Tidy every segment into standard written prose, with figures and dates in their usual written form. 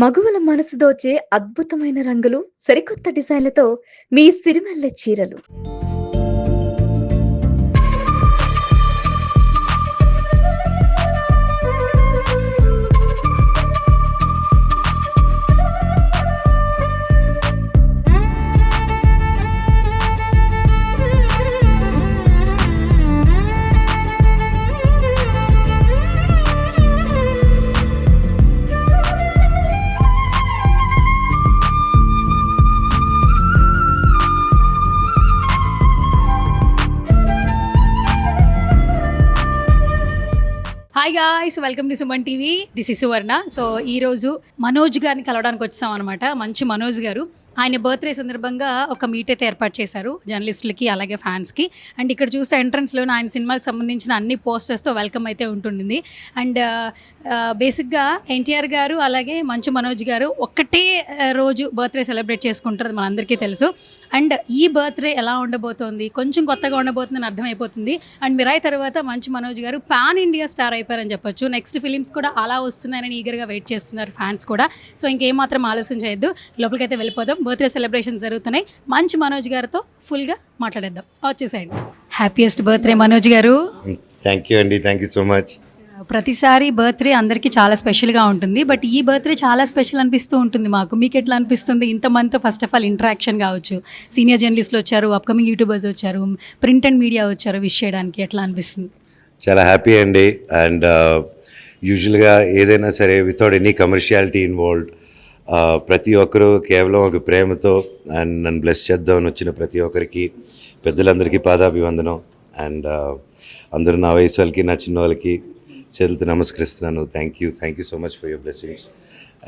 మగువల మనసు దోచే అద్భుతమైన రంగులు, సరికొత్త డిజైన్‌లతో మీ సిరిమల్లె చీరలు. Hi guys, welcome to Suman TV. This is Suvarna. So ఈరోజు మనోజ్ గారిని కలవడానికి వచ్చాం అనమాట. మంచి మనోజ్ గారు ఆయన బర్త్డే సందర్భంగా ఒక మీట్ అయితే ఏర్పాటు చేశారు జర్నలిస్టులకి అలాగే ఫ్యాన్స్కి. అండ్ ఇక్కడ చూస్తే ఎంట్రన్స్లోనే ఆయన సినిమాకి సంబంధించిన అన్ని పోస్టర్స్తో వెల్కమ్ అయితే ఉంటుంది. అండ్ బేసిక్గా ఎన్టీఆర్ గారు అలాగే మంచు మనోజ్ గారు ఒక్కటే రోజు బర్త్డే సెలబ్రేట్ చేసుకుంటారు, మనందరికీ తెలుసు. అండ్ ఈ బర్త్డే ఎలా ఉండబోతోంది, కొంచెం కొత్తగా ఉండబోతుందని అర్థమైపోతుంది. అండ్ మిరాయి తర్వాత మంచు మనోజ్ గారు పాన్ ఇండియా స్టార్ అయిపోయారని చెప్పొచ్చు. నెక్స్ట్ ఫిలిమ్స్ కూడా అలా వస్తున్నాయని ఈగర్గా వెయిట్ చేస్తున్నారు ఫ్యాన్స్ కూడా. సో ఇంకేమాత్రం ఆలస్యం చేయొద్దు, లోపలికైతే వెళ్ళిపోదాం. బర్త్డే సెలబ్రేషన్స్ జరుగుతున్నాయి. మంచు మనోజ్ గారితో ఫుల్గా మాట్లాడేద్దాం. వచ్చేసేయండి. హ్యాపీయెస్ట్ బర్త్డే మనోజ్ గారు. థ్యాంక్ యూ అండి, థ్యాంక్ యూ సో మచ్. ప్రతిసారి బర్త్డే అందరికీ చాలా స్పెషల్గా ఉంటుంది, బట్ ఈ బర్త్డే చాలా స్పెషల్ అనిపిస్తూ ఉంటుంది మాకు. మీకు ఎట్లా అనిపిస్తుంది? ఇంతమందితో ఫస్ట్ ఆఫ్ ఆల్ ఇంటరాక్షన్ కావచ్చు, సీనియర్ జర్నలిస్టులు వచ్చారు, అప్కమింగ్ యూట్యూబర్స్ వచ్చారు, ప్రింట్ అండ్ మీడియా వచ్చారు, విష్ చేయడానికి ఎట్లా అనిపిస్తుంది? చాలా హ్యాపీ అండి. అండ్ యూజువల్గా ఏదైనా సరే వితౌట్ ఎనీ కమర్షియాలిటీ ఇన్వాల్వ్డ్, ప్రతి ఒక్కరూ కేవలం ఒక ప్రేమతో అండ్ నన్ను బ్లెస్ చేద్దామని వచ్చిన ప్రతి ఒక్కరికి, పెద్దలందరికీ పాదాభివందనం. అండ్ అందరూ నా వయసు వాళ్ళకి, నా చిన్న వాళ్ళకి చేతులతో నమస్కరిస్తున్నాను. Thank you so much for your blessings.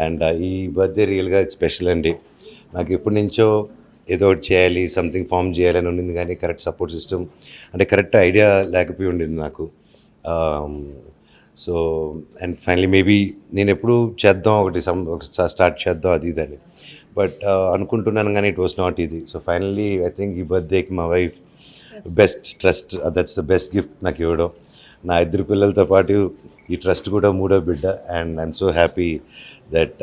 And ఈ బర్త్డే రియల్గా ఇట్స్ స్పెషల్ అండి. నాకు ఎప్పటి నుంచో ఏదో ఒకటి చేయాలి, సంథింగ్ ఫామ్ చేయాలని ఉండింది, కానీ కరెక్ట్ సపోర్ట్ సిస్టమ్ అంటే కరెక్ట్ ఐడియా లేకపోయి ఉండింది నాకు. సో అండ్ ఫైనలీ మేబీ నేను ఎప్పుడు చేద్దాం ఒకటి స్టార్ట్ చేద్దాం అది ఇదని, బట్ అనుకుంటున్నాను కానీ ఇట్ వాస్ నాట్ ఇది. సో ఫైనల్లీ ఐ థింక్ ఈ బర్త్డేకి మా wife best trust, that's the best gift నాకు ఇవ్వడం. నా ఇద్దరు పిల్లలతో పాటు ఈ ట్రస్ట్ కూడా మూడో బిడ్డ. And I'm so happy that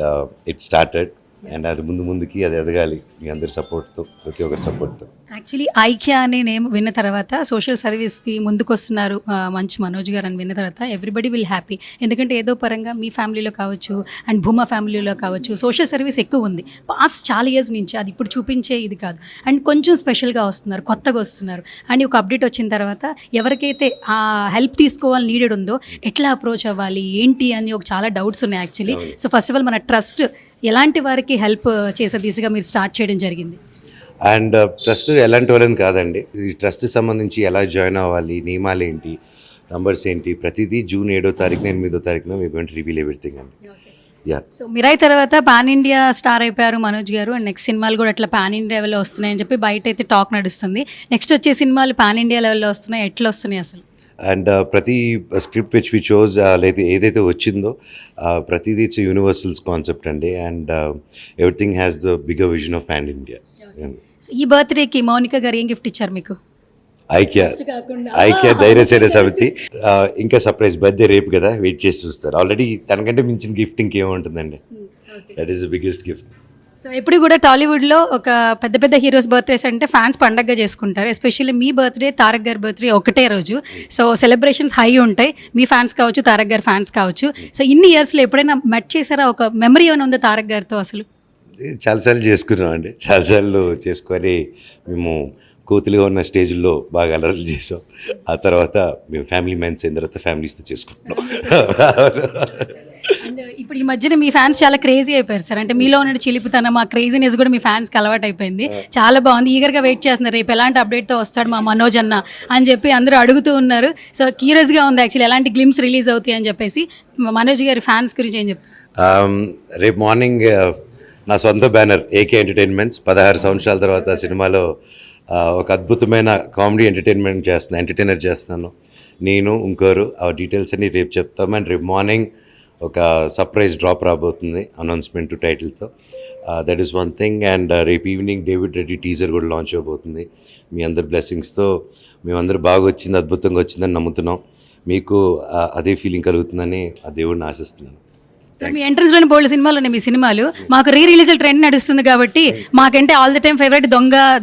it started. And అది ముందుకి అది ఎదగాలి మీ అందరి సపోర్ట్తో, ప్రతి ఒక్కరి సపోర్ట్తో. యాక్చువల్లీ ఐక్య అనే నేమ్ విన్న తర్వాత, సోషల్ సర్వీస్కి ముందుకు వస్తున్నారు మంచు మనోజ్ గారు అని విన్న తర్వాత ఎవ్రీబడి విల్ హ్యాపీ. ఎందుకంటే ఏదో పరంగా మీ ఫ్యామిలీలో కావచ్చు అండ్ భూమా ఫ్యామిలీలో కావచ్చు సోషల్ సర్వీస్ ఎక్కువ ఉంది పాస్ట్ చాలా ఇయర్స్ నుంచి. అది ఇప్పుడు చూపించే ఇది కాదు. అండ్ కొంచెం స్పెషల్గా వస్తున్నారు, కొత్తగా వస్తున్నారు. అండ్ ఒక అప్డేట్ వచ్చిన తర్వాత ఎవరికైతే ఆ హెల్ప్ తీసుకోవాలని నీడెడ్ ఉందో ఎట్లా అప్రోచ్ అవ్వాలి ఏంటి అని ఒక చాలా డౌట్స్ ఉన్నాయి actually. So first of all మన ట్రస్ట్ ఎలాంటి వారికి హెల్ప్ చేసే దిశగా మీరు స్టార్ట్ చేయడం జరిగింది? అండ్ ట్రస్ట్ ఎలాంటి వాళ్ళని కాదండి, ఈ ట్రస్ట్ సంబంధించి ఎలా జాయిన్ అవ్వాలి, నియమాలు ఏంటి, నంబర్స్ ఏంటి, ప్రతిదీ జూన్ 7వ తారీఖున 8వ తారీఖున we going to reveal everything అండి. యా. సో మిరాయి తర్వాత పాన్ ఇండియా స్టార్ అయిపోయారు మనోజ్ గారు. అండ్ నెక్స్ట్ సినిమాలు కూడా అట్లా పాన్ ఇండియా లెవెల్లో వస్తున్నాయని చెప్పి బయట అయితే టాక్ నడుస్తుంది. నెక్స్ట్ వచ్చే సినిమాలు పాన్ ఇండియా లెవెల్లో వస్తున్నాయి, ఎట్లా వస్తున్నాయి అసలు? అండ్ ప్రతి స్క్రిప్ట్ విచ్ వి చోజ్ లేదా ఏదైతే వచ్చిందో ప్రతిదీ ఇట్స్ యూనివర్సల్స్ కాన్సెప్ట్ అండి. And everything has the bigger vision of pan India. ఈ బర్త్డేకి మౌనిక గారు ఏం గిఫ్ట్ ఇచ్చారు మీకు? ఐక్య ధైర్యసేన సమితి. ఇంకా సర్ప్రైజ్ బర్త్డే రేపు కదా, వెయిట్ చేసి చూస్తారు. ఆల్రెడీ తనకంటే మించిన గిఫ్ట్ ఇంకేముంటుందండి. That is the biggest gift. So ఎప్పుడు కూడా టాలీవుడ్లో ఒక పెద్ద పెద్ద హీరోస్ బర్త్డేస్ అంటే ఫ్యాన్స్ పండగగా చేసుకుంటారు. ఎస్పెషల్లీ మీ బర్త్డే, తారక్ గారి బర్త్డే ఒకటే రోజు. సో సెలబ్రేషన్స్ హై ఉంటాయి, మీ ఫ్యాన్స్ కావచ్చు, తారక్ గారి ఫ్యాన్స్ కావచ్చు. సో ఇన్ని ఇయర్స్లో ఎప్పుడైనా మెట్ చేశారా? ఒక మెమరీ ఏమైనా ఉందా తారక్ గారితో అసలు? చాలాసార్లు చేసుకున్నాం అండి, చాలాసార్లు చేసుకొని మేము కోతులుగా ఉన్న స్టేజ్లో బాగా అలర్లు చేసాం. ఆ తర్వాత మేము ఫ్యామిలీ మ్యాన్స్ అయిన తర్వాత ఫ్యామిలీస్తో చేసుకుంటున్నాం. అండ్ ఇప్పుడు ఈ మధ్యన మీ ఫ్యాన్స్ చాలా క్రేజీ అయిపోయారు సార్. అంటే మీలో ఉన్న చిలిపితనం, ఆ క్రేజీనెస్ కూడా మీ ఫ్యాన్స్కి అలవాటు అయిపోయింది. చాలా బాగుంది, ఈగర్గా వెయిట్ చేస్తున్నారు రేపు ఎలాంటి అప్డేట్తో వస్తాడు మా మనోజ్ అన్న అని చెప్పి అందరూ అడుగుతూ ఉన్నారు. సో క్యూరియస్గా ఉంది యాక్చువల్లీ ఎలాంటి గ్లిమ్స్ రిలీజ్ అవుతాయి అని చెప్పేసి. మనోజ్ గారి ఫ్యాన్స్ గురించి ఏం చెప్తారు? రేపు మార్నింగ్ నా సొంత బ్యానర్ ఏకే ఎంటర్టైన్మెంట్స్ 16 సంవత్సరాల తర్వాత సినిమాలో ఒక అద్భుతమైన కామెడీ ఎంటర్టైనర్ చేస్తున్నాను నేను, ఇంకోరు. ఆ డీటెయిల్స్ అన్ని రేపు చెప్తాము. అండ్ రేపు మార్నింగ్ ఒక సర్ప్రైజ్ డ్రాప్ రాబోతుంది అనౌన్స్మెంట్ టైటిల్తో. That is one thing. And రేపు ఈవినింగ్ డేవిడ్ రెడ్డి టీజర్ కూడా లాంచ్ అవబోతుంది. మీ అందరి బ్లెస్సింగ్స్తో మేమందరూ బాగా వచ్చింది, అద్భుతంగా వచ్చిందని నమ్ముతున్నాం. మీకు అదే ఫీలింగ్ కలుగుతుందని ఆ దేవుడిని ఆశిస్తున్నాను. సార్ మీ ఎంట్రన్స్ లోని బోల్డ్ సినిమాలు ఉన్నాయి మీ సినిమాలు. మాకు రీ రిలీజ్ ట్రెండ్ నడుస్తుంది కాబట్టి మాకంటే ఆల్ ద టైమ్ ఫేవరెట్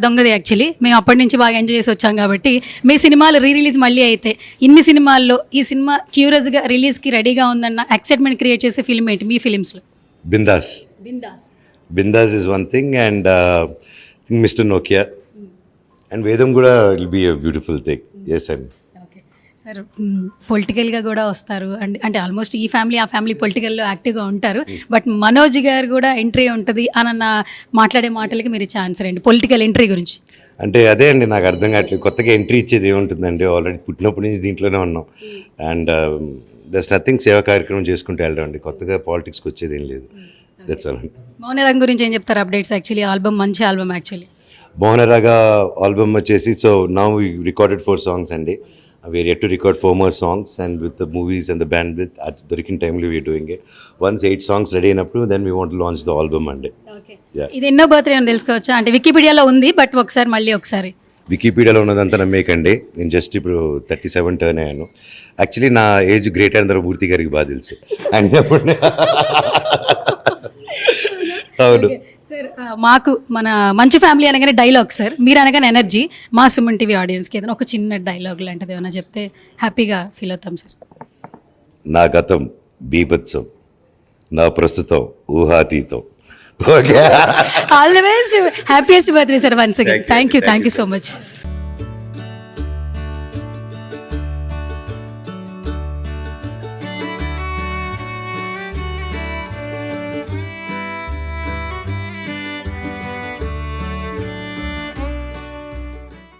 దొంగది యాక్చువల్లీ. మేము అప్పటి నుంచి బాగా ఎంజాయ్ చేసి వచ్చాం కాబట్టి మీ సినిమాలు రీ రిలీజ్ మళ్ళీ అయితే ఇన్ని సినిమాల్లో ఈ సినిమా క్యూరియస్గా రిలీజ్కి రెడీగా ఉందన్న ఎక్సైట్మెంట్ క్రియేట్ చేసే ఫిల్మ్ ఏంటి మీ ఫిలిమ్స్లో? Bindaas. Bindaas is one thing and mister Nokia and Vedam కూడా will be a beautiful thing. Yes and okay sir, పొలిటికల్గా కూడా వస్తారు అండ్ అంటే ఆల్మోస్ట్ ఈ ఫ్యామిలీ ఆ ఫ్యామిలీ పొలిటికల్లో యాక్టివ్గా ఉంటారు. బట్ మనోజ్ గారు కూడా ఎంట్రీ ఉంటుంది అన్న మాట్లాడే మాటలకి మీరు ఛాన్స్ రండి పొలిటికల్ ఎంట్రీ గురించి. అంటే అదే అండి, నాకు అర్థం కావట్లేదు కొత్తగా ఎంట్రీ ఇచ్చేది ఏముంటుందండి. ఆల్రెడీ పుట్టినప్పటి నుంచి దీంట్లోనే ఉన్నాం అండ్ దట్స్ నథింగ్. సేవా కార్యక్రమం చేసుకుంటూ వెళ్ళడం అండి, కొత్తగా పాలిటిక్స్కి వచ్చేది ఏం లేదు. దట్స్ ఆల్ అండి. మౌనరంగ్ గురించి ఏం చెప్తారు అప్డేట్స్? యాక్చువల్లీ ఆల్బమ్ మంచి ఆల్బమ్ యాక్చువల్లీ. మోహనరాగా ఆల్బమ్ వచ్చేసి so now we recorded 4 songs అండి. We are yet to record 4 more songs and with the movies and the band with దొరికిన టైంలో we are doing it. Once 8 songs ready అయినప్పుడు then we want launch the album అండి. ఇది ఎన్నో birthday అని తెలుసుకోవచ్చా? అంటే వికీపీడియాలో ఉంది బట్ ఒకసారి వికీపీడియాలో ఉన్నదంతా నమ్మేకండి. నేను జస్ట్ ఇప్పుడు 37 టర్న్ అయ్యాను. యాక్చువల్లీ నా ఏజ్ గ్రేట్ అందరూ మూర్తి గారికి బాగా తెలుసు ఆయన. అవును సార్, మాకు మన మంచి ఫ్యామిలీ అనగానే డైలాగ్ సార్, మీరు అనగానే ఎనర్జీ. మా సుమన్ టీవీ ఆడియన్స్కి ఏదైనా ఒక చిన్న డైలాగ్ లాంటిది ఏమైనా చెప్తే హ్యాపీగా ఫీల్ అవుతాం సార్. నా గతం బీభత్సం, నా ప్రస్తుతం ఊహాతీతం. Okay, all the best, happiest birthday sir once again. Thank you so much.